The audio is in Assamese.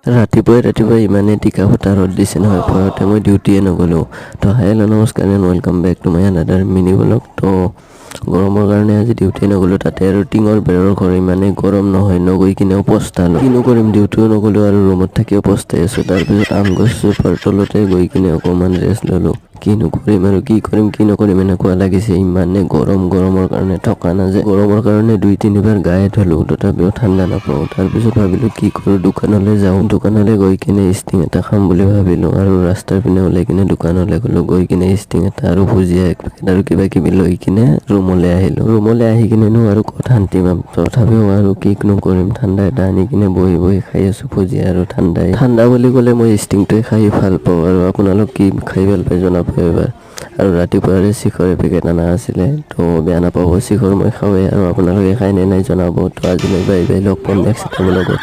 ৰাতিপুৱাই ইমানে টিকা ফটা ৰ'দ দিছে নহয়, ভয়তে মই ডিউটিয়ে নগ'লোঁ। তো হেল্ল' নমস্কাৰ and welcome back to my another mini blog. তো গৰমৰ কাৰণে আজি ডিউটি নগ'লোঁ, তাতে আৰু টিঙৰ বেৰৰ ঘৰ ইমানেই গৰম নহয়, নগৈ কিনেও পস্তালোঁ। কিনো কৰিম, ডিউটিও নগ'লোঁ আৰু ৰুমত থাকিও পস্তাই আছোঁ। তাৰপিছত আম গছজোপাৰ তলতে গৈ কিনে অকণমান ৰেষ্ট ল'লোঁ। কিনো কৰিম আৰু কি কৰিম কি নকৰিম এনেকুৱা লাগিছে, ইমানে গৰমৰ কাৰণে থকা নাযায়। গৰমৰ কাৰণে 2-3 বাৰ গায়ে ধুলোঁ, তথাপিও ঠাণ্ডা নাপাওঁ। তাৰপিছত ভাবিলোঁ কি কৰোঁ, দোকানলৈ যাওঁ। দোকানলৈ গৈ কিনে ষ্টিং এটা খাম বুলি ভাবিলোঁ আৰু ৰাস্তাৰ পিনে ওলাই কিনে দোকানলৈ গ'লোঁ। গৈ কিনে ষ্টিং এটা আৰু ভুজিয়া এক পেকেট আৰু কিবা কিবি লৈ কিনে ৰুমলৈ আহিলোঁ। ৰুমলৈ আহি কিনেনো আৰু ক'ত শান্তি পাম, তথাপিও আৰু কিনো কৰিম, ঠাণ্ডা এটা আনি কিনে বহি খাই আছোঁ ভুজিয়া আৰু ঠাণ্ডা বুলি ক'লে মই ষ্টিংটোৱে খাই ভাল পাওঁ। আৰু আপোনালোক কি খাই ভাল পায় জনাব এবাৰ। আৰু ৰাতিপুৱাৰে শিখৰ এপেকেট অনা আছিলে, তো বেয়া নাপাব, শিখৰ মই খাওঁৱেই আৰু আপোনালোকে খাই নে নাই জনাব। তো আজিলৈ বাই বাই, লগ পাম নেক্সট এটা ব্লগত।